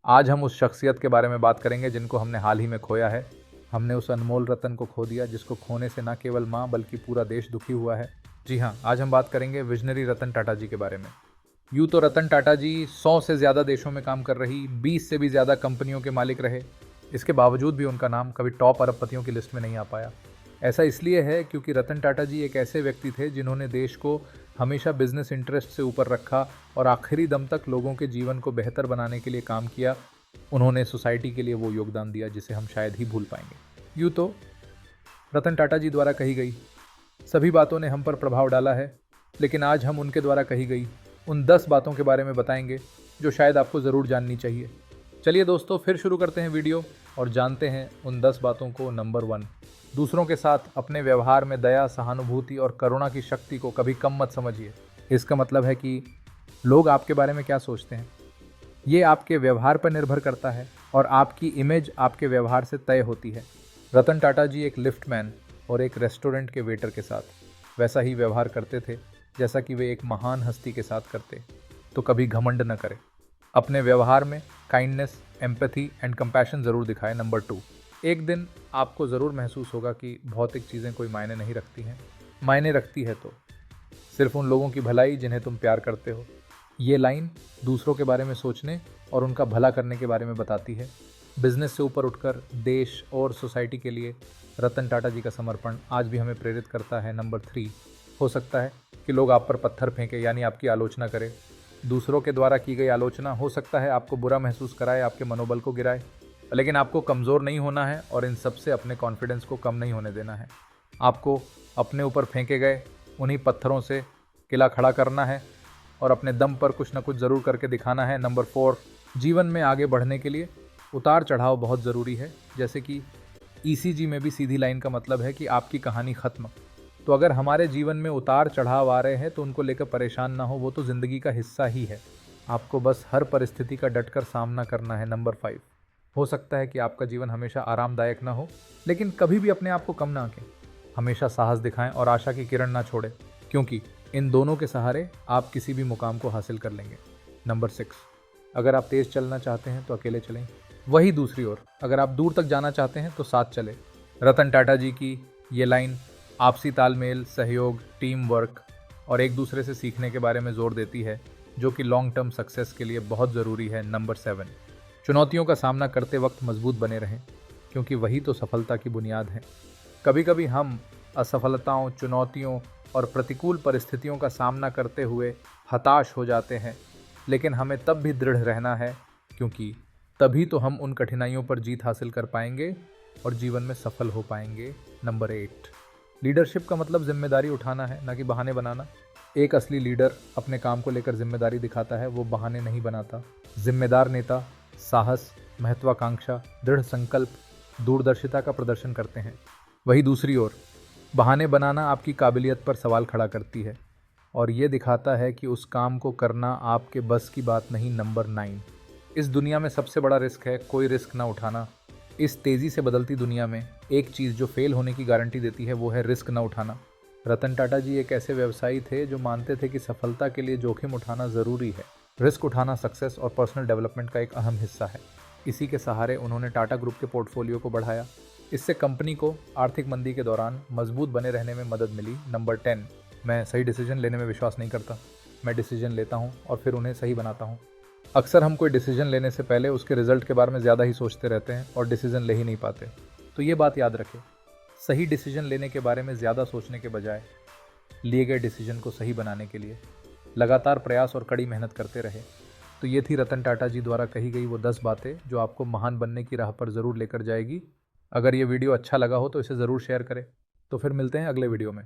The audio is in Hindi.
आज हम उस शख्सियत के बारे में बात करेंगे जिनको हमने हाल ही में खोया है। हमने उस अनमोल रतन को खो दिया जिसको खोने से न केवल माँ बल्कि पूरा देश दुखी हुआ है। जी हाँ, आज हम बात करेंगे विजनरी रतन टाटा जी के बारे में। यूँ तो रतन टाटा जी 100 से ज़्यादा देशों में काम कर रही 20 से भी ज़्यादा कंपनियों के मालिक रहे। इसके बावजूद भी उनका नाम कभी टॉप अरबपतियों की लिस्ट में नहीं आ पाया। ऐसा इसलिए है क्योंकि रतन टाटा जी एक ऐसे व्यक्ति थे जिन्होंने देश को हमेशा बिजनेस इंटरेस्ट से ऊपर रखा और आखिरी दम तक लोगों के जीवन को बेहतर बनाने के लिए काम किया। उन्होंने सोसाइटी के लिए वो योगदान दिया जिसे हम शायद ही भूल पाएंगे। यूँ तो रतन टाटा जी द्वारा कही गई सभी बातों ने हम पर प्रभाव डाला है, लेकिन आज हम उनके द्वारा कही गई उन 10 बातों के बारे में बताएंगे जो शायद आपको ज़रूर जाननी चाहिए। चलिए दोस्तों, फिर शुरू करते हैं वीडियो और जानते हैं उन 10 बातों को। नंबर 1, दूसरों के साथ अपने व्यवहार में दया, सहानुभूति और करुणा की शक्ति को कभी कम मत समझिए। इसका मतलब है कि लोग आपके बारे में क्या सोचते हैं ये आपके व्यवहार पर निर्भर करता है और आपकी इमेज आपके व्यवहार से तय होती है। रतन टाटा जी एक लिफ्टमैन और एक रेस्टोरेंट के वेटर के साथ वैसा ही व्यवहार करते थे जैसा कि वे एक महान हस्ती के साथ करते। तो कभी घमंड न करें, अपने व्यवहार में काइंडनेस, एम्पैथी एंड कंपैशन ज़रूर दिखाएं। नंबर 2, एक दिन आपको ज़रूर महसूस होगा कि भौतिक चीज़ें कोई मायने नहीं रखती हैं। मायने रखती है तो सिर्फ उन लोगों की भलाई जिन्हें तुम प्यार करते हो। ये लाइन दूसरों के बारे में सोचने और उनका भला करने के बारे में बताती है। बिजनेस से ऊपर उठकर देश और सोसाइटी के लिए रतन टाटा जी का समर्पण आज भी हमें प्रेरित करता है। नंबर 3, हो सकता है कि लोग आप पर पत्थर फेंके यानी आपकी आलोचना करें। दूसरों के द्वारा की गई आलोचना हो सकता है आपको बुरा महसूस कराए, आपके मनोबल को गिराए, लेकिन आपको कमज़ोर नहीं होना है और इन सब से अपने कॉन्फिडेंस को कम नहीं होने देना है। आपको अपने ऊपर फेंके गए उन्हीं पत्थरों से किला खड़ा करना है और अपने दम पर कुछ ना कुछ ज़रूर करके दिखाना है। नंबर 4, जीवन में आगे बढ़ने के लिए उतार चढ़ाव बहुत ज़रूरी है। जैसे कि ECG में भी सीधी लाइन का मतलब है कि आपकी कहानी ख़त्म। तो अगर हमारे जीवन में उतार चढ़ाव आ रहे हैं तो उनको लेकर परेशान ना हो, वो तो ज़िंदगी का हिस्सा ही है। आपको बस हर परिस्थिति का डटकर सामना करना है। नंबर 5, हो सकता है कि आपका जीवन हमेशा आरामदायक ना हो, लेकिन कभी भी अपने आप को कम ना आंकें। हमेशा साहस दिखाएं और आशा की किरण ना छोड़ें, क्योंकि इन दोनों के सहारे आप किसी भी मुकाम को हासिल कर लेंगे। नंबर 6, अगर आप तेज़ चलना चाहते हैं तो अकेले चलें, वही दूसरी ओर अगर आप दूर तक जाना चाहते हैं तो साथ चलें। रतन टाटा जी की ये लाइन आपसी तालमेल, सहयोग, टीम वर्क और एक दूसरे से सीखने के बारे में जोर देती है, जो कि लॉन्ग टर्म सक्सेस के लिए बहुत ज़रूरी है। नंबर 7, चुनौतियों का सामना करते वक्त मजबूत बने रहें, क्योंकि वही तो सफलता की बुनियाद है। कभी कभी हम असफलताओं, चुनौतियों और प्रतिकूल परिस्थितियों का सामना करते हुए हताश हो जाते हैं, लेकिन हमें तब भी दृढ़ रहना है, क्योंकि तभी तो हम उन कठिनाइयों पर जीत हासिल कर पाएंगे और जीवन में सफल हो पाएंगे। नंबर 8, लीडरशिप का मतलब जिम्मेदारी उठाना है, ना कि बहाने बनाना। एक असली लीडर अपने काम को लेकर जिम्मेदारी दिखाता है, वो बहाने नहीं बनाता। जिम्मेदार नेता साहस, महत्वाकांक्षा, दृढ़ संकल्प, दूरदर्शिता का प्रदर्शन करते हैं। वही दूसरी ओर बहाने बनाना आपकी काबिलियत पर सवाल खड़ा करती है और ये दिखाता है कि उस काम को करना आपके बस की बात नहीं। नंबर 9, इस दुनिया में सबसे बड़ा रिस्क है कोई रिस्क ना उठाना। इस तेज़ी से बदलती दुनिया में एक चीज़ जो फेल होने की गारंटी देती है वो है रिस्क ना उठाना। रतन टाटा जी एक ऐसे व्यवसायी थे जो मानते थे कि सफलता के लिए जोखिम उठाना ज़रूरी है। रिस्क उठाना सक्सेस और पर्सनल डेवलपमेंट का एक अहम हिस्सा है। इसी के सहारे उन्होंने टाटा ग्रुप के पोर्टफोलियो को बढ़ाया। इससे कंपनी को आर्थिक मंदी के दौरान मजबूत बने रहने में मदद मिली। नंबर 10, मैं सही डिसीजन लेने में विश्वास नहीं करता। मैं डिसीजन लेता हूँ और फिर उन्हें सही बनाता हूँ। अक्सर हम कोई डिसीजन लेने से पहले उसके रिजल्ट के बारे में ज़्यादा ही सोचते रहते हैं और डिसीजन ले ही नहीं पाते। तो ये बात याद रखें, सही डिसीजन लेने के बारे में ज़्यादा सोचने के बजाय लिए गए डिसीजन को सही बनाने के लिए लगातार प्रयास और कड़ी मेहनत करते रहे। तो ये थी रतन टाटा जी द्वारा कही गई वो 10 बातें जो आपको महान बनने की राह पर ज़रूर लेकर जाएगी। अगर ये वीडियो अच्छा लगा हो तो इसे ज़रूर शेयर करें। तो फिर मिलते हैं अगले वीडियो में।